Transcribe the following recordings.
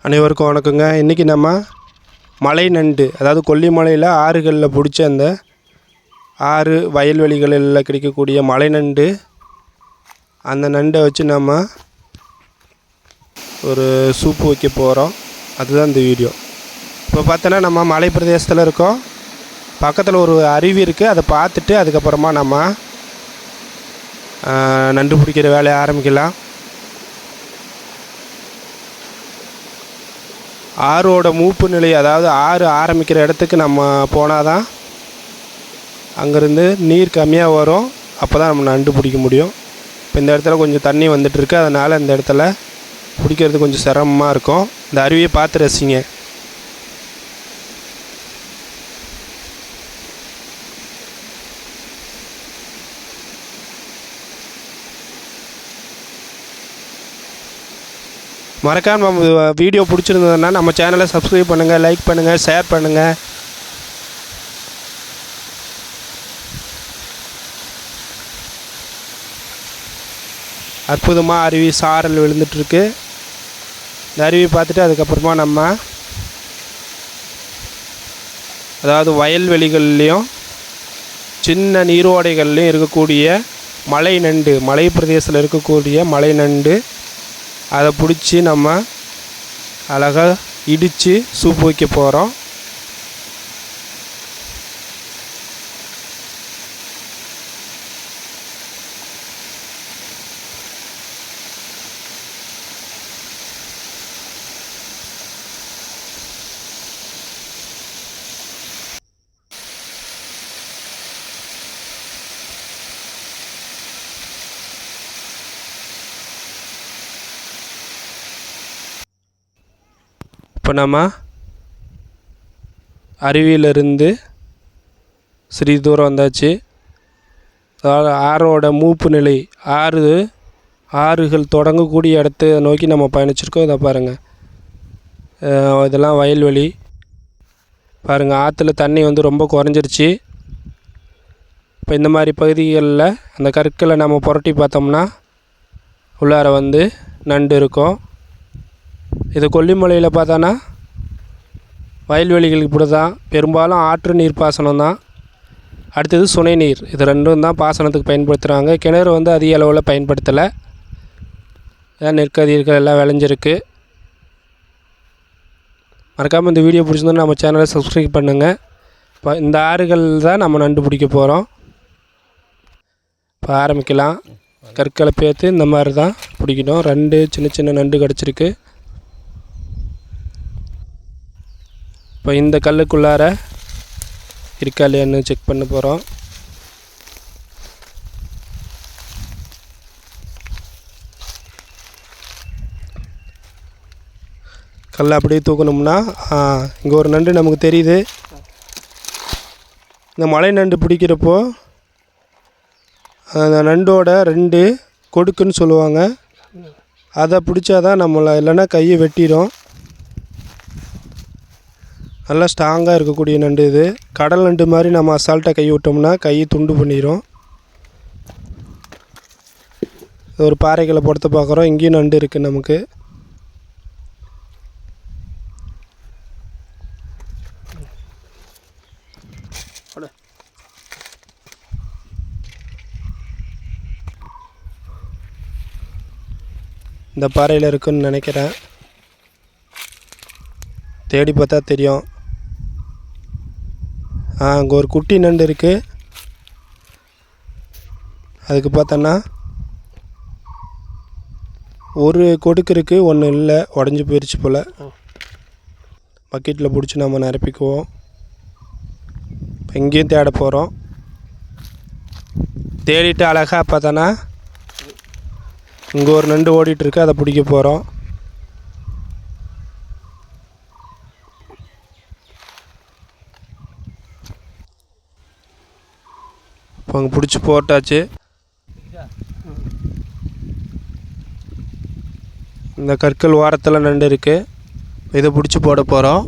அனைவருக்கும் வணக்கங்க. இன்றைக்கி நம்ம மலை நண்டு, அதாவது கொல்லிமலையில் ஆறுகளில் பிடிச்ச அந்த ஆறு வயல்வெளிகளில் கிடைக்கக்கூடிய மலை நண்டு, அந்த நண்டை வச்சு நம்ம ஒரு சூப்பு வைக்க போகிறோம். அதுதான் இந்த வீடியோ. இப்போ பார்த்தோன்னா நம்ம மலை பிரதேசத்தில் இருக்கோம். பக்கத்தில் ஒரு அருவி இருக்குது. அதை பார்த்துட்டு அதுக்கப்புறமா நம்ம நண்டு பிடிக்கிற வேலையை ஆரம்பிக்கலாம். ஆறோட மூப்பு நிலை, அதாவது ஆறு ஆரம்பிக்கிற இடத்துக்கு நம்ம போனால் தான் அங்கேருந்து நீர் கம்மியாக வரும். அப்போ தான் நம்ம நண்டு பிடிக்க முடியும். இப்போ இந்த இடத்துல கொஞ்சம் தண்ணி வந்துட்டுருக்கு. அதனால் இந்த இடத்துல பிடிக்கிறது கொஞ்சம் சிரமமாக இருக்கும். இந்த அருவியை பார்த்து ரசிங்க. மறக்காம நம்ம வீடியோ பிடிச்சிருந்ததுன்னா நம்ம சேனலை சப்ஸ்கிரைப் பண்ணுங்கள், லைக் பண்ணுங்கள், ஷேர் பண்ணுங்கள். அற்புதமாக அருவி சாரல் விழுந்துட்டுருக்கு. இந்த அருவி பார்த்துட்டு அதுக்கப்புறமா நம்ம அதாவது வயல்வெளிகள்லேயும் சின்ன நீரோடைகள்லேயும் இருக்கக்கூடிய மலை நண்டு, மலை பிரதேசத்தில் இருக்கக்கூடிய மலை நண்டு, அதை பிடிச்சி நம்ம அழகாக இடித்து சூப்பு வைக்க போகிறோம். இப்போ நம்ம அருவியிலிருந்து சிறிது தூரம் வந்தாச்சு. அதாவது ஆறோட மூப்பு நிலை, ஆறுகள் தொடங்கக்கூடிய இடத்தை நோக்கி நம்ம பயணிச்சிருக்கோம். இதை பாருங்கள், இதெல்லாம் வயல்வெளி. பாருங்கள், ஆற்றுல தண்ணி வந்து ரொம்ப குறைஞ்சிருச்சு. இப்போ இந்த மாதிரி பகுதிகளில் அந்த கற்களை நம்ம புரட்டி பார்த்தோம்னா உள்ளார வந்து நண்டு இருக்கும். இது கொல்லிமலையில் பார்த்தோன்னா வயல்வெளிகளுக்கு இப்படி தான். பெரும்பாலும் ஆற்று நீர் பாசனம் தான். அடுத்தது சுனை நீர். இது ரெண்டும் தான் பாசனத்துக்கு பயன்படுத்துகிறாங்க. கிணறு வந்து அதிக அளவில் பயன்படுத்தலை. ஏன் நெற்கதிர்கள் எல்லாம் விளைஞ்சிருக்கு. மறக்காமல் இந்த வீடியோ பிடிச்சிருந்தோன்னா நம்ம சேனலை சப்ஸ்கிரைப் பண்ணுங்கள். இப்போ இந்த ஆறுகள் தான் நம்ம நண்டு பிடிக்க போகிறோம். இப்போ ஆரம்பிக்கலாம். கற்களை பேர்த்து இந்த மாதிரி தான் பிடிக்கணும். ரெண்டு சின்ன சின்ன நண்டு கிடச்சிருக்கு. இப்போ இந்த கல்லுக்குள்ளார இருக்கா இல்லையான்னு செக் பண்ண போகிறோம். கல்லை அப்படியே தூக்கணும்னா இங்கே ஒரு நண்டு நமக்கு தெரியுது. இந்த மலை நண்டு பிடிக்கிறப்போ அந்த நண்டோட ரெண்டு கொடுக்குன்னு சொல்லுவாங்க. அதை பிடிச்சாதான் நம்மளை, இல்லைன்னா கையை வெட்டிடும். நல்லா ஸ்ட்ராங்காக இருக்கக்கூடிய நண்டு இது. கடல் நண்டு மாதிரி நம்ம அசால்ட்டாக கை விட்டோம்னா கை துண்டு பண்ணிடும். ஒரு பாறைகளை பொறுத்து பார்க்குறோம். இங்கேயும் நண்டு இருக்குது நமக்கு. இந்த பாறையில் இருக்குன்னு நினைக்கிறேன். தேடி பார்த்தா தெரியும். அங்கே ஒரு குட்டி நண்டு இருக்குது. அதுக்கு பார்த்தோன்னா ஒரு கொடுக்கு இருக்குது, ஒன்று இல்லை, உடஞ்சி போயிடுச்சு போல். பக்கெட்டில் பிடிச்சி நம்ம நிரப்பிக்குவோம். இப்போ இங்கேயும் தேட போகிறோம். தேடிட்டு அழகாக பார்த்தோன்னா இங்கே ஒரு நண்டு ஓடிட்டுருக்கு. அதை பிடிக்க போகிறோம். இப்போ அங்கே பிடிச்சி போட்டாச்சு. இந்த கற்கள் ஓரத்தில் நண்டு இருக்குது. இதை பிடிச்சி போட போகிறோம்.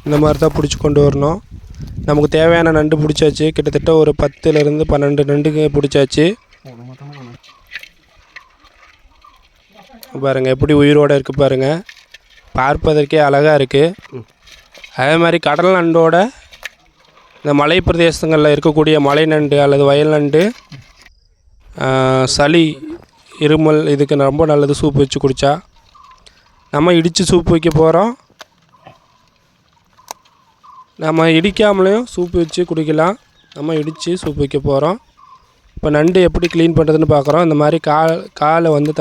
இந்த மாதிரி தான் பிடிச்சி கொண்டு வரணும். நமக்கு தேவையான நண்டு பிடிச்சாச்சு. கிட்டத்தட்ட ஒரு 10லேருந்து 12 நண்டுக்கு பிடிச்சாச்சு. பாருங்கள் எப்படி உயிரோடு இருக்குது பாருங்கள், பார்ப்பதற்கே அழகாக இருக்குது. அதே மாதிரி கடல் நண்டோட இந்த மலை பிரதேசங்களில் இருக்கக்கூடிய மலை நண்டு அல்லது வயல் நண்டு சளி இருமல் இதுக்கு ரொம்ப நல்லது. சூப் வச்சு குடித்தா நம்ம இடித்து சூப் வைக்க போகிறோம். நம்ம இடிக்காமலேயும் சூப் வச்சு குடிக்கலாம். நம்ம இடித்து சூப் வைக்க போகிறோம். இப்போ நண்டு எப்படி க்ளீன் பண்ணுறதுன்னு பார்க்குறோம். இந்த மாதிரி காலை வந்து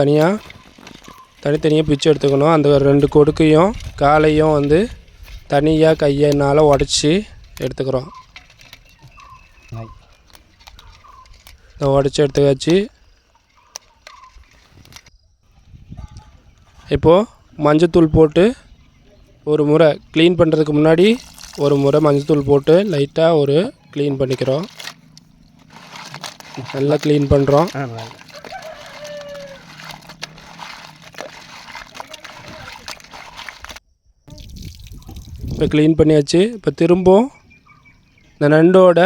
தனித்தனியாக பிச்சு எடுத்துக்கணும். அந்த 2 கொடுக்கையும் காலையும் வந்து தனியாக கையினால் உடச்சி எடுத்துக்கிறோம். இதை உடச்சி எடுத்துக்காச்சு. இப்போது மஞ்சத்தூள் போட்டு ஒரு முறை க்ளீன் பண்ணுறதுக்கு முன்னாடி ஒரு முறை மஞ்சத்தூள் போட்டு லைட்டாக ஒரு க்ளீன் பண்ணிக்கிறோம். நல்லா க்ளீன் பண்ணுறோம். இப்போ க்ளீன் பண்ணியாச்சு. இப்போ திரும்பவும் இந்த நண்டோட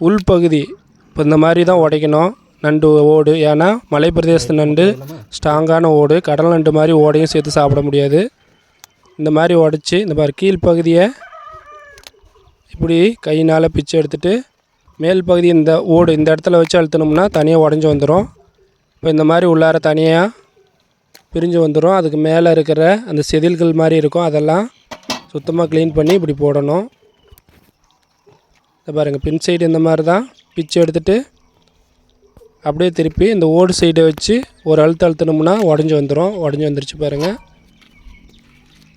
உள்பகுதி இப்போ இந்த மாதிரி தான் உடைக்கணும். நண்டு ஓடு, ஏன்னா மலை பிரதேசத்து நண்டு ஸ்ட்ராங்கான ஓடு, கடல் நண்டு மாதிரி ஓடையும் சேர்த்து சாப்பிட முடியாது. இந்த மாதிரி உடச்சி இந்த மாதிரி கீழ்ப்பகுதியை இப்படி கையினால் பிச்சு எடுத்துகிட்டு மேல் பகுதி இந்த ஓடு இந்த இடத்துல வச்சு அழுத்தினோம்னா தனியாக உடஞ்சி வந்துடும். இப்போ இந்த மாதிரி உள்ளார தனியாக பிரிஞ்சு வந்துடும். அதுக்கு மேலே இருக்கிற அந்த செதில்கள் மாதிரி இருக்கும், அதெல்லாம் சுத்தமாக க்ளீன் பண்ணி இப்படி போடணும். இதை பாருங்கள், பின் சைடு இந்த மாதிரி தான் பிச்சு எடுத்துகிட்டு அப்படியே திருப்பி இந்த ஓடு சைடை வச்சு ஒரு அழுத்தினோம்னா உடஞ்சி வந்துடும். உடஞ்சி வந்துருச்சு பாருங்கள்.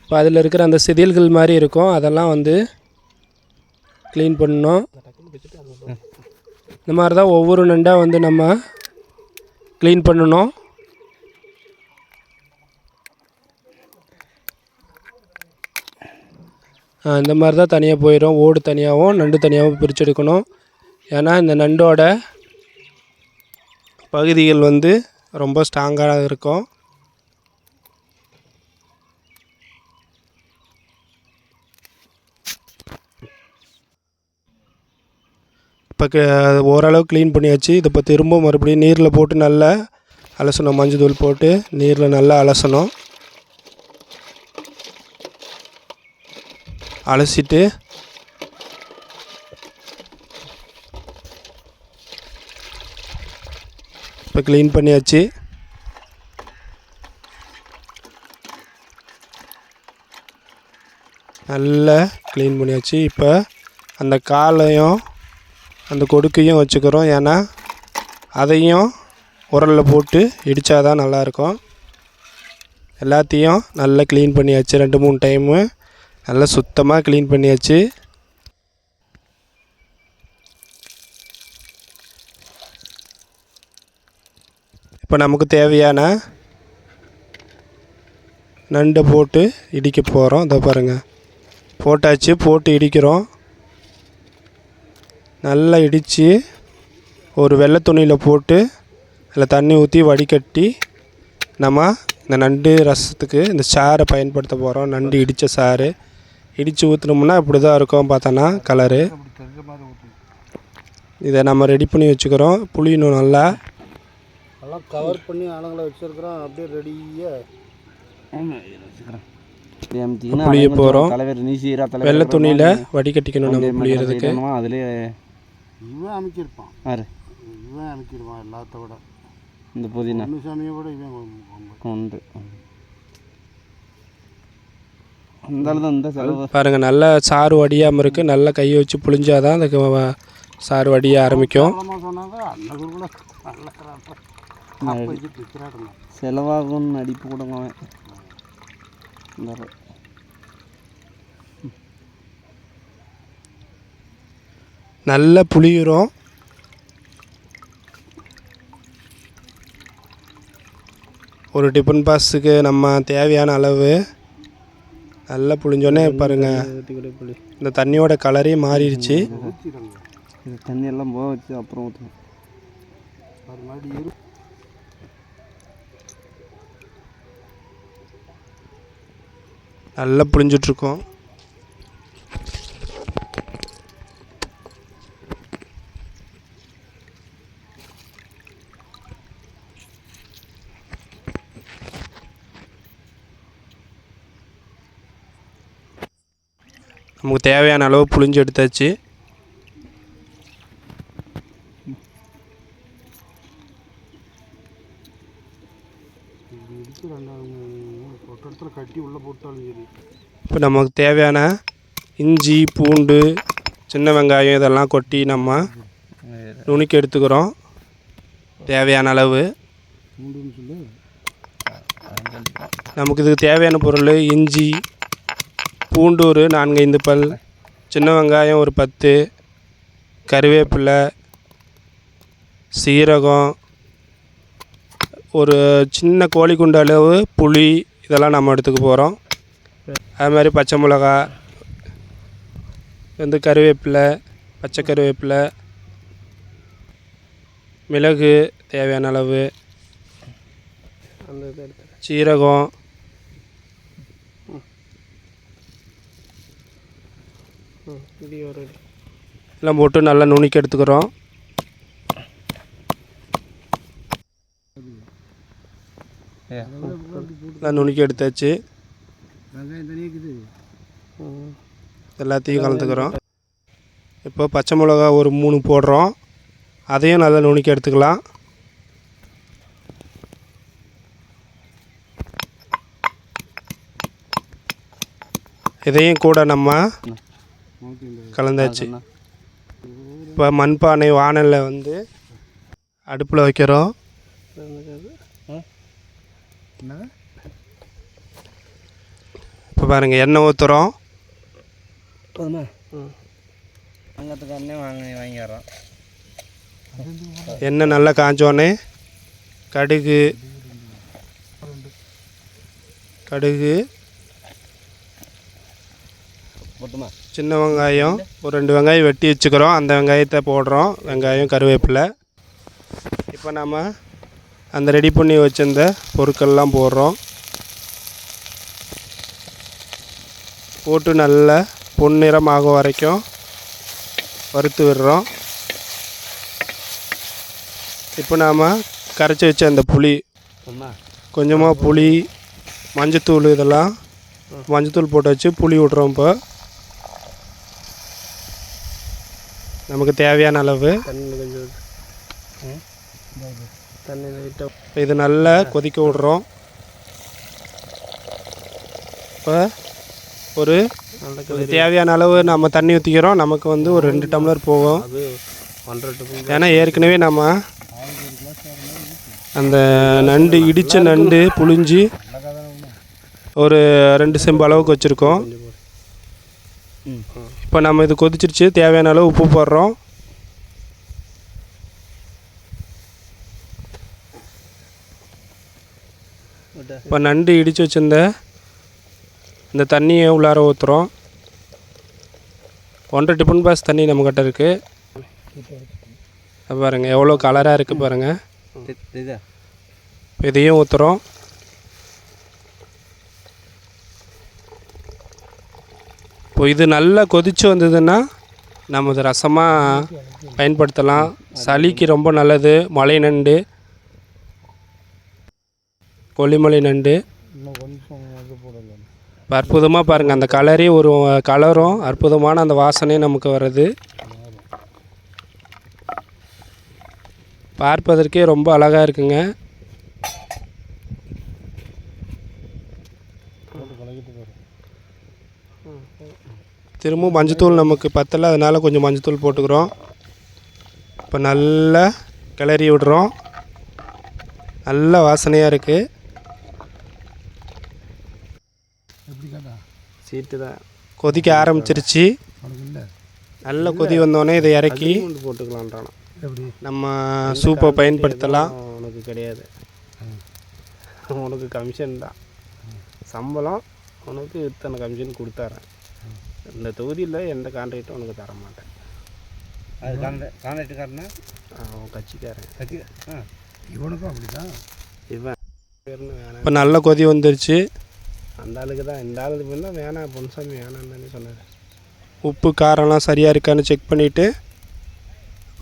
இப்போ அதில் இருக்கிற அந்த செதில்கள் மாதிரி இருக்கும், அதெல்லாம் வந்து க்ளீன் பண்ணணும். இந்த மாதிரி தான் ஒவ்வொரு நண்டாக வந்து நம்ம க்ளீன் பண்ணணும். இந்த மாதிரி தான் தனியாக போயிடும். ஓடு தனியாகவும் நண்டு தனியாகவும் பிரித்து எடுக்கணும். ஏன்னா இந்த நண்டோட பகுதிகள் வந்து ரொம்ப ஸ்ட்ராங்காக இருக்கும். இப்போ ஓரளவு க்ளீன் பண்ணியாச்சு. இதை இப்போ திரும்ப மறுபடியும் நீரில் போட்டு நல்லா அலசணும். மஞ்சள் தூள் போட்டு நீரில் நல்லா அலசணும். அலசிட்டு இப்போ க்ளீன் பண்ணியாச்சு. நல்லா க்ளீன் பண்ணியாச்சு. இப்போ அந்த காலையும் அந்த கொடுக்கையும் வச்சுக்கிறோம். ஏன்னா அதையும் உரலில் போட்டு இடித்தா தான் நல்லாயிருக்கும். எல்லாத்தையும் நல்லா க்ளீன் பண்ணியாச்சு. 2-3 டைமு நல்லா சுத்தமாக க்ளீன் பண்ணியாச்சு. இப்போ நமக்கு தேவையான நண்டை போட்டு இடிக்க போகிறோம். இதை பாருங்கள், போட்டாச்சு. போட்டு இடிக்கிறோம். நல்லா இடித்து ஒரு வெள்ளை துணியில் போட்டு அதில் தண்ணி ஊற்றி வடிகட்டி நம்ம இந்த நண்டு ரசத்துக்கு இந்த சாறை பயன்படுத்த போகிறோம். நண்டு இடித்த சாறு இடித்து ஊற்றினோம்னா இப்படி தான் இருக்கும் பார்த்தோன்னா கலரு. இதை நம்ம ரெடி பண்ணி வச்சுக்கிறோம். புளியணும் நல்லா கவர் பண்ணி ஆளுங்களை வச்சுருக்கிறோம். அப்படியே ரெடியாக புளிய போகிறோம். வெள்ளை துணியில் வடிகட்டிக்கணும் நம்ம புளியறதுக்கு. அதுலேயே இவன் அமைக்கிருப்பான், இவன் அமைக்கிடுவான் எல்லாத்த விட. இந்த புதினா சாமியை விட இவன் கொண்டு அந்தாலும் இந்த செலவு பாருங்கள். நல்லா சாறு வடியாமல் இருக்குது. நல்லா கையை வச்சு புளிஞ்சாதான் அந்த சாறு வடிய ஆரம்பிக்கும். செலவாகும்னு நடிப்பு கொடுங்க. நல்லா புளியுறோம். ஒரு டிஃபன் பாக்ஸுக்கு நம்ம தேவையான அளவு நல்லா புளிஞ்சோடனே பாருங்கள், இந்த தண்ணியோட கலரே மாறிடுச்சு. இது தண்ணியெல்லாம் போக வச்சு அப்புறம் ஊற்றணும். நல்லா புளிஞ்சிட்ருக்கோம். நமக்கு தேவையான அளவு புளிஞ்சு எடுத்தாச்சு. கட்டி உள்ளே போட்டாலும் சரி. இப்போ நமக்கு தேவையான இஞ்சி பூண்டு சின்ன வெங்காயம் இதெல்லாம் கொட்டி நம்ம நுணுக்கி எடுத்துக்கிறோம் தேவையான அளவு. நமக்கு இதுக்கு தேவையான பொருள் இஞ்சி பூண்டு ஒரு 4-5 பல், சின்ன வெங்காயம் ஒரு 10, கருவேப்பிலை, சீரகம், ஒரு சின்ன கோழி குண்டு அளவு புளி இதெல்லாம் நம்ம எடுத்துக்க போகிறோம். அது மாதிரி பச்சை மிளகா வந்து கருவேப்பிலை, பச்சை கருவேப்பிலை, மிளகு தேவையான அளவு, சீரகம், எல்லாம் போட்டு நல்லா நுணுக்கி எடுத்துக்கிறோம். எல்லாம் நுணுக்கி எடுத்தாச்சு. எல்லாத்தையும் கலந்துக்கிறோம். இப்போ பச்சை மிளகா ஒரு 3 போடுறோம். அதையும் நல்லா நுணுக்கி எடுத்துக்கலாம். இதையும் கூட நம்ம கலந்தாச்சு. இப்போ மண்பானை வானலில் வந்து அடுப்பில் வைக்கிறோம். இப்போ பாருங்கள் எண்ணெய் ஊற்றுறோம். வாங்கிடுறோம். எண்ணெய் நல்லா காஞ்சோடனே கடுகு சின்ன வெங்காயம் ஒரு 2 வெங்காயம் வெட்டி வச்சுக்கிறோம். அந்த வெங்காயத்தை போடுறோம். வெங்காயம் கருவேப்பிலை. இப்போ நம்ம அந்த ரெடி பண்ணி வச்சிருந்த பொருட்கள்லாம் போடுறோம். போட்டு நல்லா பொன்னிறம் ஆகும் வரைக்கும் வறுத்து விடுறோம். இப்போ நாம் கரைச்சி வச்ச அந்த புளி கொஞ்சமாக புளி மஞ்சத்தூள் இதெல்லாம் மஞ்சத்தூள் போட்டு வச்சு புளி விட்றோம். இப்போ நமக்கு தேவையான அளவு தண்ணி இது நல்லா கொதிக்க விட்றோம். இப்போ ஒரு தேவையான அளவு நம்ம தண்ணி ஊற்றிக்கிறோம். நமக்கு வந்து ஒரு 2 டம்ளர் போகும். ஏன்னா ஏற்கனவே நம்ம அந்த நண்டு இடித்த நண்டு புளிஞ்சு ஒரு 2 செம்பு அளவுக்கு வச்சுருக்கோம். இப்போ நம்ம இது கொதிச்சிருச்சு. தேவையான அளவு உப்பு போடுறோம். இப்போ நண்டு இடித்து வச்சுருந்த இந்த தண்ணியை உள்ளார ஊற்றுறோம். 1.5 டிஃபன் பாக்ஸ் தண்ணி நம்மக்கிட்ட இருக்குது. பாருங்கள் எவ்வளோ கலராக இருக்குது பாருங்கள். இதையும் ஊற்றுறோம். இப்போ இது நல்லா கொதித்து வந்ததுன்னா நம்ம இது ரசமாக பயன்படுத்தலாம். சளிக்கு ரொம்ப நல்லது. மலை நண்டு, கொல்லிமலை நண்டு அற்புதமாக பாருங்கள். அந்த கலரே ஒரு கலரும் அற்புதமான அந்த வாசனையும் நமக்கு வருது. பார்ப்பதற்கே ரொம்ப அழகாக இருக்குங்க. திரும்பவும் மஞ்சத்தூள் நமக்கு பத்தலை, அதனால் கொஞ்சம் மஞ்சத்தூள் போட்டுக்கிறோம். இப்போ நல்லா கிளறி விடுறோம். நல்ல வாசனையாக இருக்குது. சீட்டு தான் கொதிக்க ஆரம்பிச்சிருச்சு. நல்ல கொதி வந்தோடனே இதை இறக்கி போட்டுக்கலான்றானோ நம்ம சூப்பை பயன்படுத்தலாம். உனக்கு கிடையாது, உனக்கு கமிஷன் தான் சம்பளம். உனக்கு இத்தனை கமிஷன் கொடுத்தாரேன். இந்த தொகுதியில் எந்த கான்ட்ராக்டும் உனக்கு தர மாட்டேன். அது கான்ட்ராக்டுக்காரனா அவன் கட்சிக்காரன். இவனுக்கும் அப்படி தான். இவன் இப்போ நல்ல கொதி வந்துருச்சு. அந்த ஆளுக்கு தான் இந்த ஆளுக்கு பண்ணால் வேணாம் பொன்சாமி வேணான்னு தானே சொன்னார். உப்பு காரம்லாம் சரியாக இருக்கான்னு செக் பண்ணிவிட்டு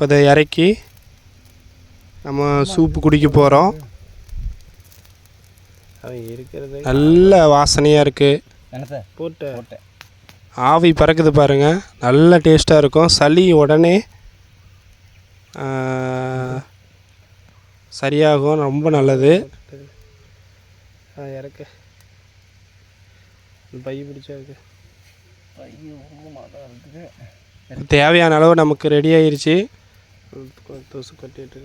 அதை இறக்கி நம்ம சூப்பு குடிக்க போகிறோம். அது இருக்கிறது நல்ல வாசனையாக இருக்குது. போட்டேன் ஆவி பறக்குது பாருங்கள், நல்ல டேஸ்ட்டாக இருக்கும். சளி உடனே சரியாகும், ரொம்ப நல்லது. இறக்கு பை பிடிச்சா இருக்கு. தேவையான அளவு நமக்கு ரெடி ஆயிடுச்சு. தூசு கட்டிட்டு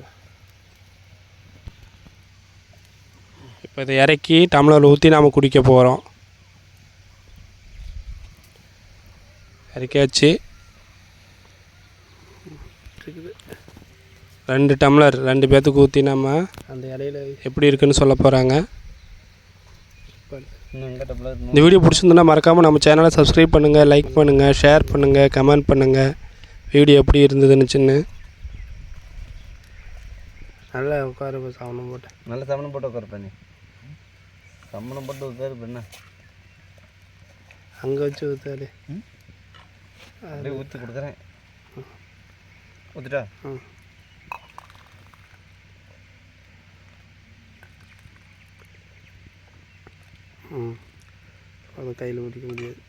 இப்போ இதை இறக்கி டம்ளரில் ஊற்றி நாம் குடிக்க போகிறோம். இறக்கியாச்சு. 2 டம்ளர் 2 பேர்த்துக்கு ஊற்றி நம்ம அந்த இலையில் எப்படி இருக்குன்னு சொல்ல போகிறாங்க. இந்த வீடியோ பிடிச்சிருந்தோன்னா மறக்காமல் நம்ம சேனலை சப்ஸ்கிரைப் பண்ணுங்கள், லைக் பண்ணுங்கள், ஷேர் பண்ணுங்கள், கமெண்ட் பண்ணுங்கள். வீடியோ எப்படி இருந்ததுன்னு சின்ன நல்லா உட்காரு. சமணம் போட்டு நல்ல சமணம் போட்டு உட்காரு பண்ணி, சமணம் போட்டு உட்காரு பண்ண. அங்கே வச்சு ஊற்றாரு. அப்படியே ஊற்றி கொடுக்குறேன். ஊற்றிட்டா? அது கையில் ஊற்றிக்க முடியாது.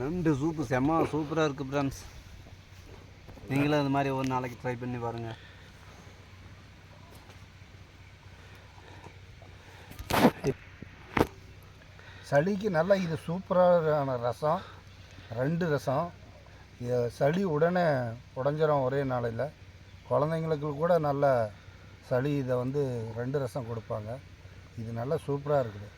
நண்டு சூப்பு சூப்பராக இருக்குது ஃப்ரெண்ட்ஸ். நீங்களும் அது மாதிரி ஒரு நாளைக்கு ட்ரை பண்ணி பாருங்கள். சளிக்கு நல்லா இது சூப்பரான ரசம். 2 ரசம். சளி உடனே உடஞ்சிரும் ஒரே நாளையில். குழந்தைங்களுக்கு கூட நல்ல சளி இதை வந்து 2 ரசம் கொடுப்பாங்க. இது நல்லா சூப்பராக இருக்குது.